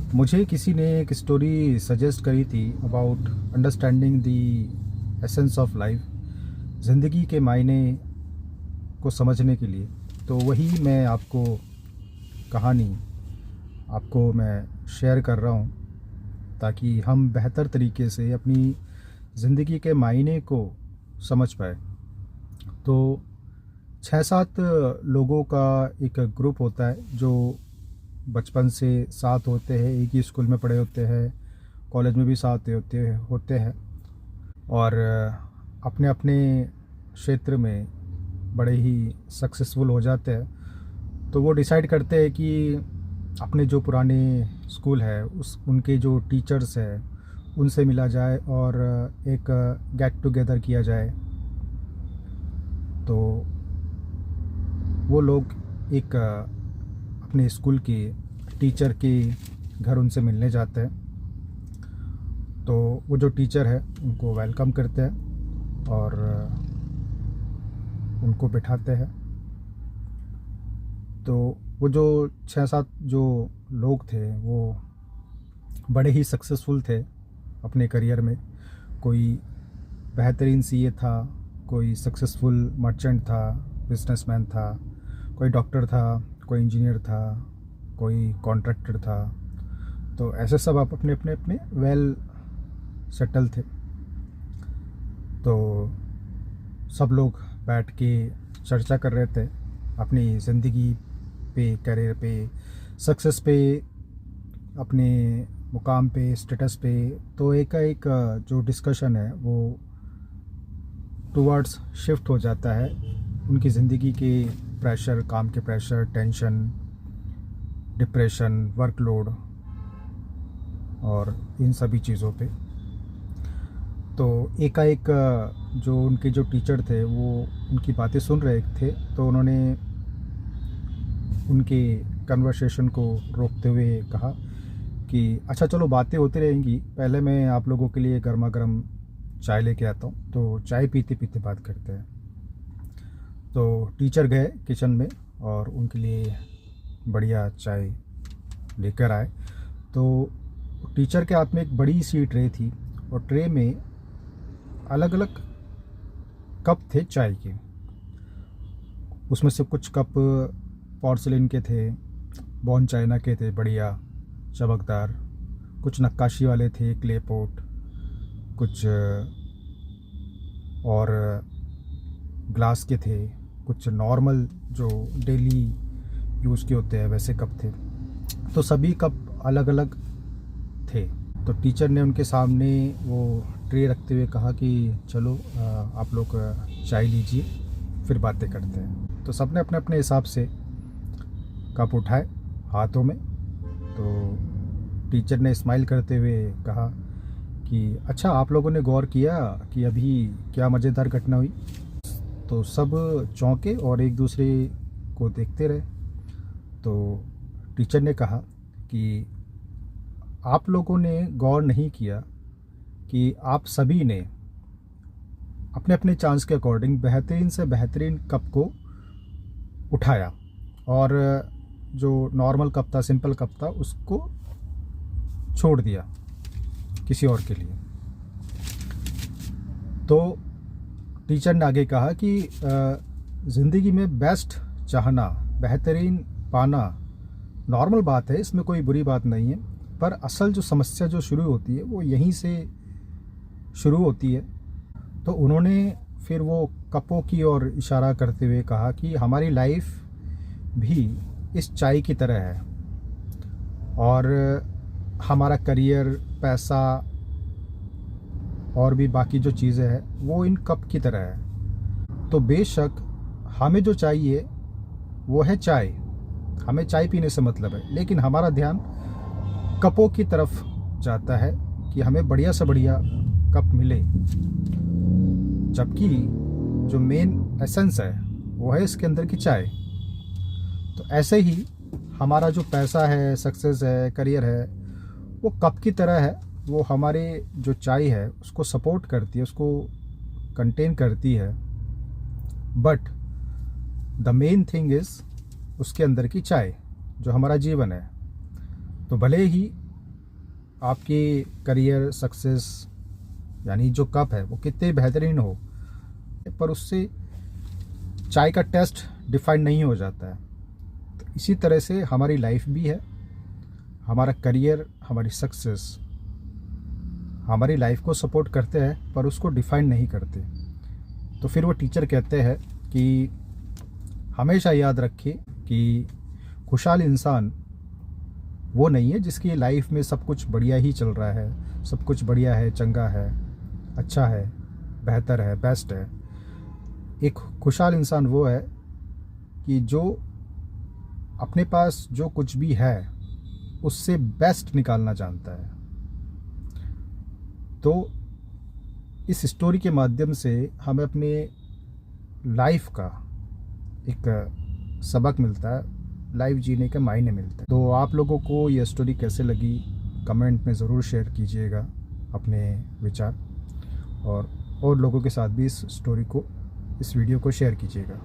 मुझे किसी ने एक स्टोरी सजेस्ट करी थी about understanding the essence of life, ज़िंदगी के मायने को समझने के लिए। तो वही मैं आपको कहानी आपको मैं शेयर कर रहा हूँ, ताकि हम बेहतर तरीके से अपनी ज़िंदगी के मायने को समझ पाए। तो 6-7 लोगों का एक ग्रुप होता है जो बचपन से साथ होते हैं, एक ही स्कूल में पढ़े होते हैं, कॉलेज में भी साथ होते हैं और अपने अपने क्षेत्र में बड़े ही सक्सेसफुल हो जाते हैं। तो वो डिसाइड करते हैं कि अपने जो पुराने स्कूल है उनके जो टीचर्स हैं उनसे मिला जाए और एक गेट टुगेदर किया जाए। तो वो लोग एक अपने स्कूल के टीचर के घर उनसे मिलने जाते हैं। तो वो जो टीचर है उनको वेलकम करते हैं और उनको बिठाते हैं। तो वो जो 6-7 जो लोग थे वो बड़े ही सक्सेसफुल थे अपने करियर में। कोई बेहतरीन सीए था, कोई सक्सेसफुल मर्चेंट था, बिजनेसमैन था, कोई डॉक्टर था, कोई इंजीनियर था, कोई कॉन्ट्रैक्टर था। तो ऐसे सब आप अपने अपने अपने वेल सेटल थे। तो सब लोग बैठ के चर्चा कर रहे थे अपनी ज़िंदगी पे, करियर पे, सक्सेस पे, अपने मुकाम पे, स्टेटस पे। तो एक जो डिस्कशन है वो टुवर्ड्स शिफ्ट हो जाता है उनकी ज़िंदगी के प्रेशर, काम के प्रेशर, टेंशन, डिप्रेशन, वर्कलोड और इन सभी चीज़ों पे। तो एकाएक जो उनके जो टीचर थे वो उनकी बातें सुन रहे थे। तो उन्होंने उनके कन्वर्सेशन को रोकते हुए कहा कि अच्छा चलो बातें होती रहेंगी, पहले मैं आप लोगों के लिए गर्मा गर्म चाय लेके आता हूँ, तो चाय पीते पीते बात करते हैं। तो टीचर गए किचन में और उनके लिए बढ़िया चाय लेकर आए। तो टीचर के हाथ में एक बड़ी सी ट्रे थी और ट्रे में अलग अलग कप थे चाय के। उसमें से कुछ कप पोर्सिलेन के थे, बॉन चाइना के थे बढ़िया चमकदार, कुछ नक्काशी वाले थे, क्ले पोट, कुछ और ग्लास के थे, कुछ नॉर्मल जो डेली यूज़ के होते हैं वैसे कप थे। तो सभी कप अलग अलग थे। तो टीचर ने उनके सामने वो ट्रे रखते हुए कहा कि चलो आप लोग चाय लीजिए, फिर बातें करते हैं। तो सबने अपने अपने हिसाब से कप उठाए हाथों में। तो टीचर ने स्माइल करते हुए कहा कि अच्छा आप लोगों ने गौर किया कि अभी क्या मज़ेदार घटना हुई। तो सब चौंके और एक दूसरे को देखते रहे। तो टीचर ने कहा कि आप लोगों ने गौर नहीं किया कि आप सभी ने अपने अपने चांस के अकॉर्डिंग बेहतरीन से बेहतरीन कप को उठाया और जो नॉर्मल कप था, सिंपल कप था, उसको छोड़ दिया किसी और के लिए। तो टीचर ने आगे कहा कि ज़िंदगी में बेस्ट चाहना, बेहतरीन पाना नॉर्मल बात है, इसमें कोई बुरी बात नहीं है, पर असल जो समस्या जो शुरू होती है वो यहीं से शुरू होती है। तो उन्होंने फिर वो कपों की ओर इशारा करते हुए कहा कि हमारी लाइफ भी इस चाय की तरह है और हमारा करियर, पैसा और भी बाकी जो चीज़ें हैं वो इन कप की तरह है। तो बेशक हमें जो चाहिए वो है चाय, हमें चाय पीने से मतलब है, लेकिन हमारा ध्यान कपों की तरफ जाता है कि हमें बढ़िया से बढ़िया कप मिले, जबकि जो मेन एसेंस है वो है इसके अंदर की चाय। तो ऐसे ही हमारा जो पैसा है, सक्सेस है, करियर है, वो कप की तरह है। वो हमारे जो चाय है उसको सपोर्ट करती है, उसको कंटेन करती है, but the main thing is उसके अंदर की चाय जो हमारा जीवन है। तो भले ही आपकी करियर सक्सेस यानी जो कप है वो कितने बेहतरीन हो, पर उससे चाय का टेस्ट डिफाइन नहीं हो जाता है। तो इसी तरह से हमारी लाइफ भी है, हमारा करियर, हमारी सक्सेस हमारी लाइफ को सपोर्ट करते हैं पर उसको डिफाइन नहीं करते। तो फिर वो टीचर कहते हैं कि हमेशा याद रखिए कि खुशहाल इंसान वो नहीं है जिसकी लाइफ में सब कुछ बढ़िया ही चल रहा है, सब कुछ बढ़िया है, चंगा है, अच्छा है, बेहतर है, बेस्ट है। एक खुशहाल इंसान वो है कि जो अपने पास जो कुछ भी है उससे बेस्ट निकालना जानता है। तो इस स्टोरी के माध्यम से हमें अपने लाइफ का एक सबक मिलता है, लाइफ जीने के मायने मिलते हैं। तो आप लोगों को ये स्टोरी कैसे लगी कमेंट में ज़रूर शेयर कीजिएगा अपने विचार, और लोगों के साथ भी इस स्टोरी को, इस वीडियो को शेयर कीजिएगा।